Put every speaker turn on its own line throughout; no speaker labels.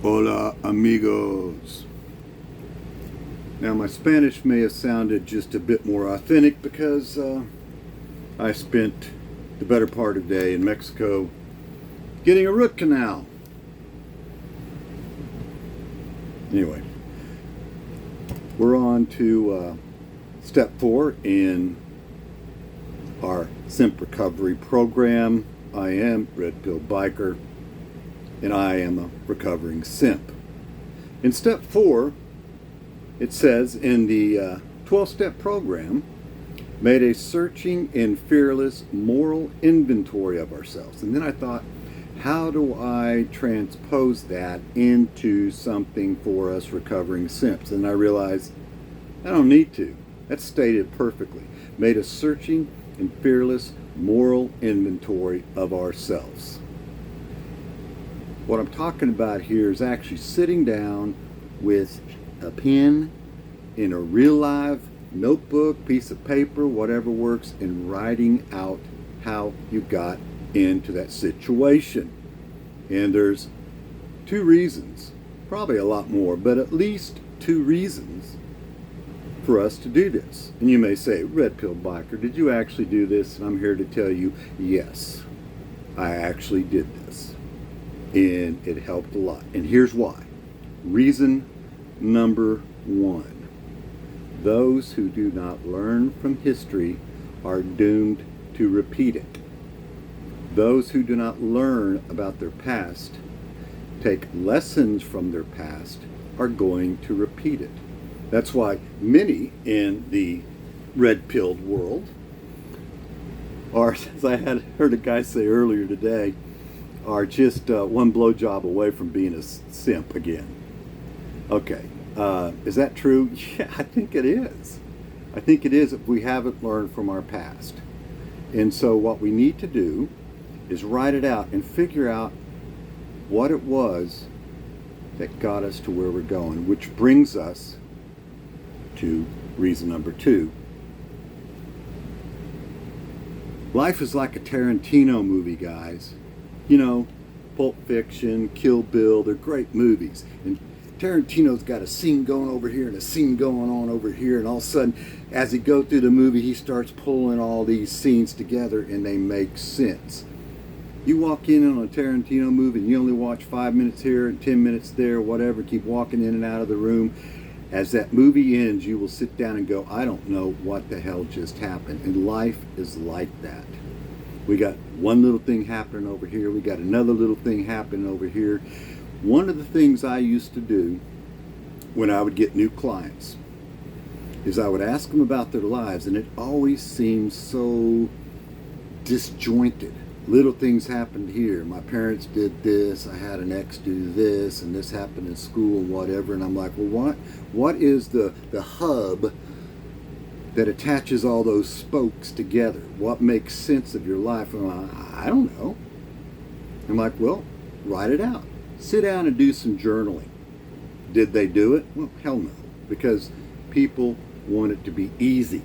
Hola, amigos. Now, my Spanish may have sounded just a bit more authentic because I spent the better part of the day in Mexico getting a root canal. Anyway, we're on to step 4 in our Simp recovery program. I am Red Pill Biker, and I am a recovering simp. In step 4, it says in the 12-step program, made a searching and fearless moral inventory of ourselves. And then I thought, how do I transpose that into something for us recovering simps? And I realized I don't need to. That's stated perfectly. Made a searching and fearless moral inventory of ourselves. What I'm talking about here is actually sitting down with a pen in a real live notebook, piece of paper, whatever works, and writing out how you got into that situation. And there's 2 reasons, probably a lot more, but at least 2 reasons for us to do this. And you may say, Red Pill Biker, did you actually do this? And I'm here to tell you, yes, I actually did this. And it helped a lot. And here's why. Reason number 1. Those who do not learn from history are doomed to repeat it. Those who do not learn about their past, take lessons from their past, are going to repeat it. That's why many in the red-pilled world are, as I had heard a guy say earlier today, are just one blowjob away from being a simp again. Okay, is that true? Yeah, I think it is. I think it is if we haven't learned from our past. And so what we need to do is write it out and figure out what it was that got us to where we're going, which brings us to reason number 2. Life is like a Tarantino movie, guys. You know, Pulp Fiction, Kill Bill, they're great movies. And Tarantino's got a scene going over here and a scene going on over here, and all of a sudden, as he goes through the movie, he starts pulling all these scenes together and they make sense. You walk in on a Tarantino movie and you only watch 5 minutes here and 10 minutes there, whatever, keep walking in and out of the room. As that movie ends, you will sit down and go, I don't know what the hell just happened. And life is like that. We got one little thing happening over here. We got another little thing happening over here. One of the things I used to do when I would get new clients is I would ask them about their lives, and it always seemed so disjointed. Little things happened here. My parents did this. I had an ex do this, and this happened in school and whatever. And I'm like, well, what is the hub that attaches all those spokes together? What makes sense of your life? And I don't know. I'm like, well, write it out. Sit down and do some journaling. Did they do it? Well, hell no. Because people want it to be easy.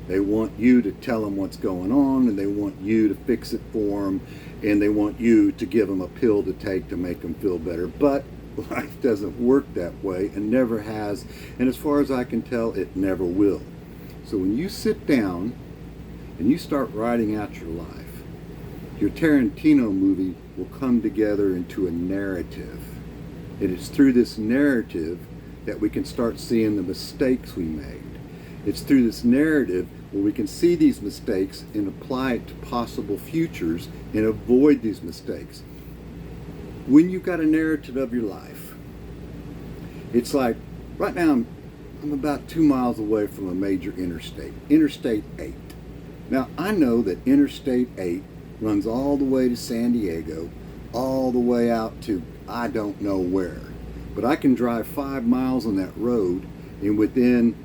They want you to tell them what's going on, and they want you to fix it for them, and they want you to give them a pill to take to make them feel better. But life doesn't work that way, and never has, and as far as I can tell, it never will. So when you sit down and you start writing out your life, your Tarantino movie will come together into a narrative. And it's through this narrative that we can start seeing the mistakes we made. It's through this narrative where we can see these mistakes and apply it to possible futures and avoid these mistakes. When you've got a narrative of your life, it's like, right now I'm about 2 miles away from a major interstate, Interstate 8. Now I know that Interstate 8 runs all the way to San Diego, all the way out to I don't know where. But I can drive 5 miles on that road, and within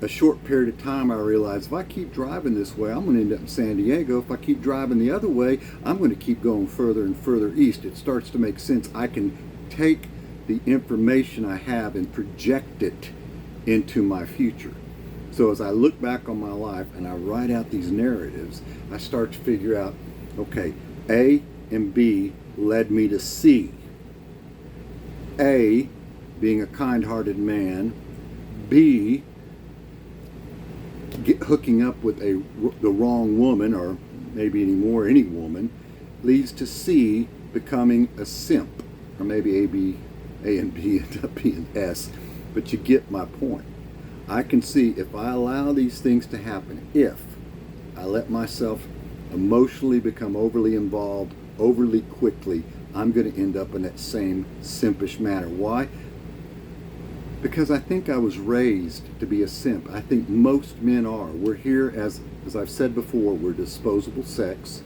a short period of time I realize if I keep driving this way, I'm going to end up in San Diego. If I keep driving the other way, I'm going to keep going further and further east. It starts to make sense. I can take the information I have and project it into my future. So as I look back on my life and I write out these narratives, I start to figure out, okay, A and B led me to C. A, being a kind-hearted man. B, hooking up with the wrong woman, or maybe anymore any woman, leads to C, becoming a simp. Or maybe A and B end up being S. But you get my point. I can see if I allow these things to happen, if I let myself emotionally become overly involved, overly quickly, I'm going to end up in that same simpish manner. Why? Because I think I was raised to be a simp. I think most men are. We're here, as I've said before, we're disposable sex.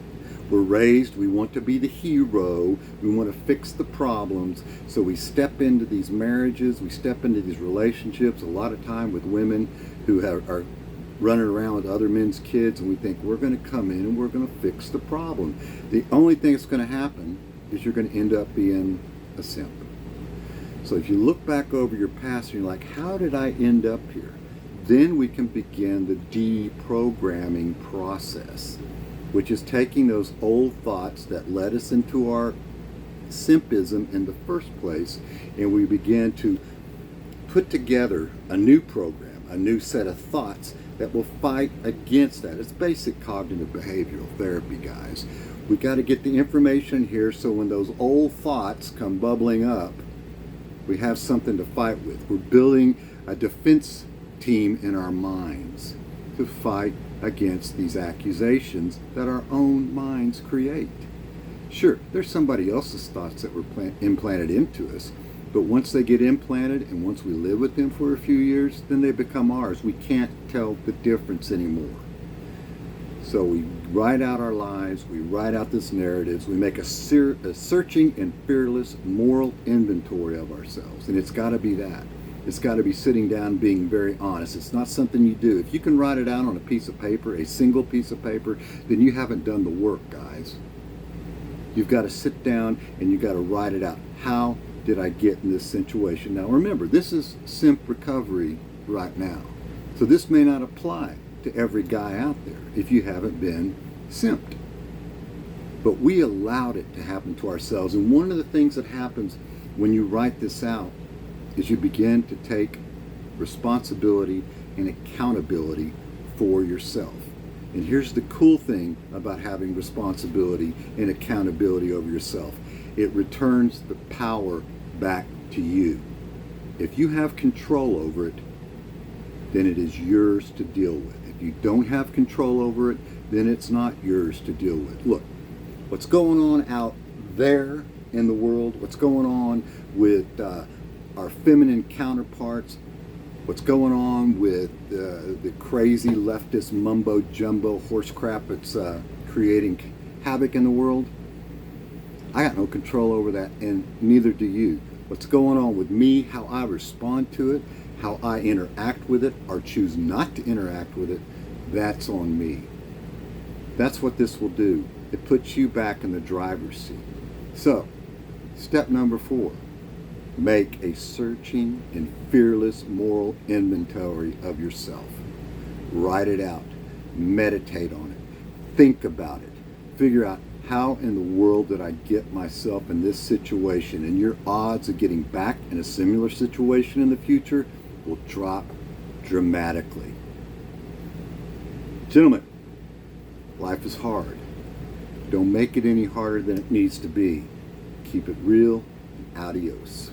We're raised, we want to be the hero, we want to fix the problems, so we step into these marriages, we step into these relationships, a lot of time with women who are running around with other men's kids, and we think we're going to come in and we're going to fix the problem. The only thing that's going to happen is you're going to end up being a simp. So if you look back over your past and you're like, how did I end up here? Then we can begin the deprogramming process, which is taking those old thoughts that led us into our simpism in the first place, and we begin to put together a new program, a new set of thoughts that will fight against that. It's basic cognitive behavioral therapy, guys. We got to get the information here so when those old thoughts come bubbling up, we have something to fight with. We're building a defense team in our minds to fight against these accusations that our own minds create. Sure, there's somebody else's thoughts that were implanted into us, but once they get implanted and once we live with them for a few years, then they become ours. We can't tell the difference anymore. So we write out our lives, we write out this narratives, we make a searching and fearless moral inventory of ourselves, and it's got to be that. It's got to be sitting down being very honest. It's not something you do. If you can write it out on a piece of paper, a single piece of paper, then you haven't done the work, guys. You've got to sit down and you've got to write it out. How did I get in this situation? Now remember, this is simp recovery right now. So this may not apply to every guy out there if you haven't been simped. But we allowed it to happen to ourselves. And one of the things that happens when you write this out is you begin to take responsibility and accountability for yourself. And here's the cool thing about having responsibility and accountability over yourself. It returns the power back to you. If you have control over it, then it is yours to deal with. If you don't have control over it, then it's not yours to deal with. Look, what's going on out there in the world, what's going on with our feminine counterparts, what's going on with the crazy leftist mumbo jumbo horse crap that's creating havoc in the world, I got no control over that, and neither do you. What's going on with me, how I respond to it, how I interact with it or choose not to interact with it, that's on me. That's what this will do. It puts you back in the driver's seat. So, step number 4. Make a searching and fearless moral inventory of yourself. Write it out. Meditate on it. Think about it. Figure out, how in the world did I get myself in this situation? And your odds of getting back in a similar situation in the future will drop dramatically. Gentlemen, life is hard. Don't make it any harder than it needs to be. Keep it real. Adios.